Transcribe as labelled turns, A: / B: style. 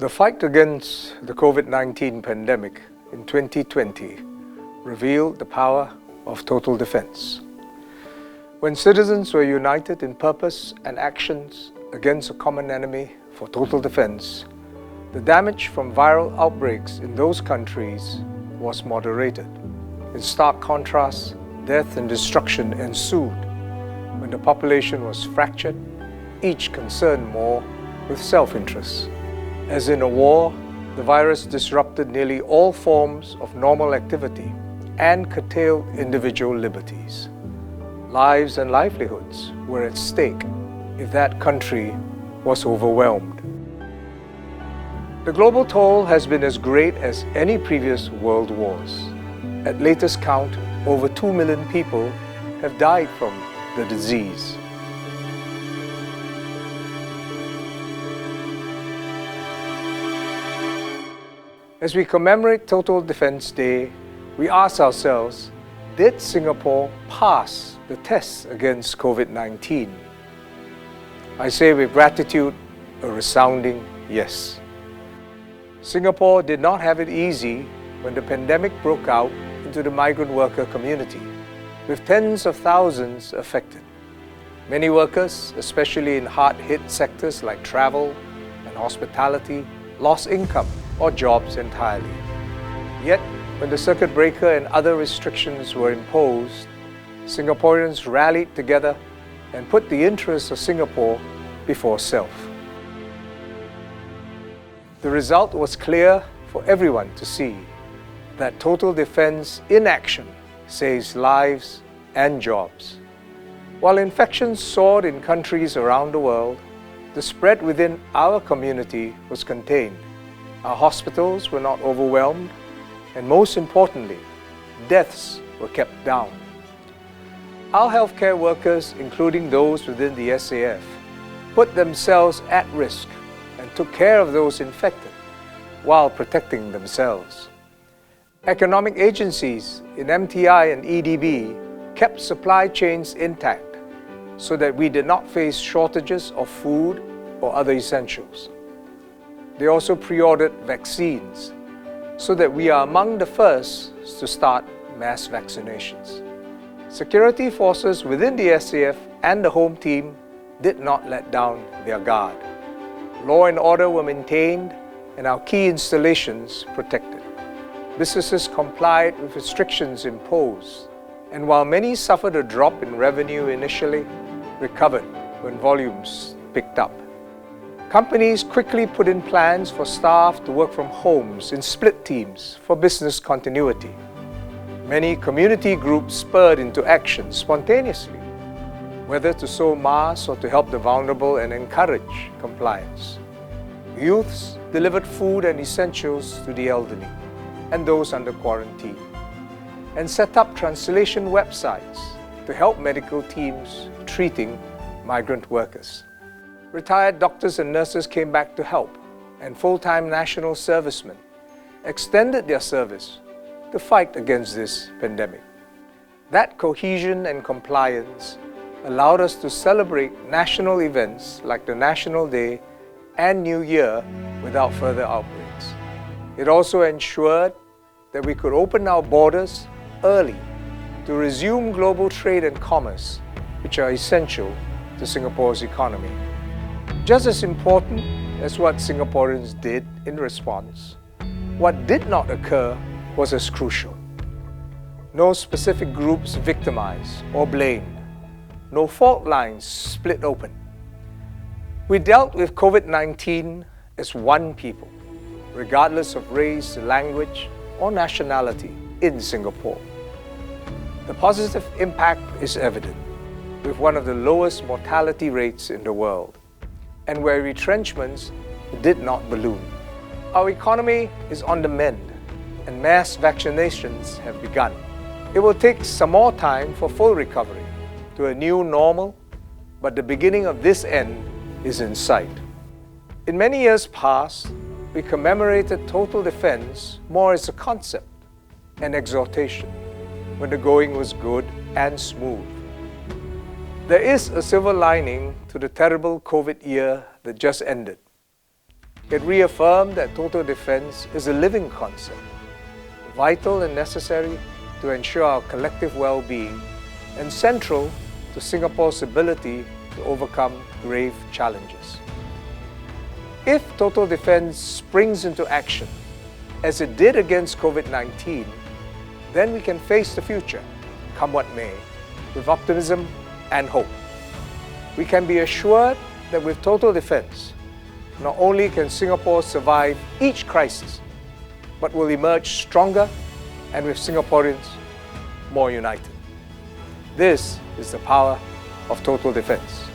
A: The fight against the COVID-19 pandemic in 2020 revealed the power of total defense. When citizens were united in purpose and actions against a common enemy for total defense, the damage from viral outbreaks in those countries was moderated. In stark contrast, death and destruction ensued when the population was fractured, each concerned more with self-interest. As in a war, the virus disrupted nearly all forms of normal activity and curtailed individual liberties. Lives and livelihoods were at stake if that country was overwhelmed. The global toll has been as great as any previous world wars. At latest count, over 2 million people have died from the disease. As we commemorate Total Defense Day, we ask ourselves, did Singapore pass the test against COVID-19? I say with gratitude, a resounding yes. Singapore did not have it easy when the pandemic broke out into the migrant worker community, with tens of thousands affected. Many workers, especially in hard-hit sectors like travel and hospitality, lost income or jobs entirely. Yet, when the circuit breaker and other restrictions were imposed, Singaporeans rallied together and put the interests of Singapore before self. The result was clear for everyone to see, that total defense in action saves lives and jobs. While infections soared in countries around the world, the spread within our community was contained. Our hospitals were not overwhelmed, and most importantly, deaths were kept down. Our healthcare workers, including those within the SAF, put themselves at risk and took care of those infected while protecting themselves. Economic agencies in MTI and EDB kept supply chains intact so that we did not face shortages of food or other essentials. They also pre-ordered vaccines so that we are among the first to start mass vaccinations. Security forces within the SAF and the Home Team did not let down their guard. Law and order were maintained and our key installations protected. Businesses complied with restrictions imposed, and while many suffered a drop in revenue initially, recovered when volumes picked up. Companies quickly put in plans for staff to work from homes in split teams for business continuity. Many community groups spurred into action spontaneously, whether to sew masks or to help the vulnerable and encourage compliance. Youths delivered food and essentials to the elderly and those under quarantine, and set up translation websites to help medical teams treating migrant workers. Retired doctors and nurses came back to help, and full-time national servicemen extended their service to fight against this pandemic. That cohesion and compliance allowed us to celebrate national events like the National Day and New Year without further outbreaks. It also ensured that we could open our borders early to resume global trade and commerce, which are essential to Singapore's economy. Just as important as what Singaporeans did in response, what did not occur was as crucial. No specific groups victimized or blamed. No fault lines split open. We dealt with COVID-19 as one people, regardless of race, language, or nationality in Singapore. The positive impact is evident, with one of the lowest mortality rates in the world, and where retrenchments did not balloon. Our economy is on the mend, and mass vaccinations have begun. It will take some more time for full recovery to a new normal, but the beginning of this end is in sight. In many years past, we commemorated total defense more as a concept, an exhortation, when the going was good and smooth. There is a silver lining to the terrible COVID year that just ended. It reaffirmed that total defense is a living concept, vital and necessary to ensure our collective well-being and central to Singapore's ability to overcome grave challenges. If total defense springs into action, as it did against COVID-19, then we can face the future, come what may, with optimism and hope. We can be assured that with total defense, not only can Singapore survive each crisis, but will emerge stronger and with Singaporeans more united. This is the power of total defense.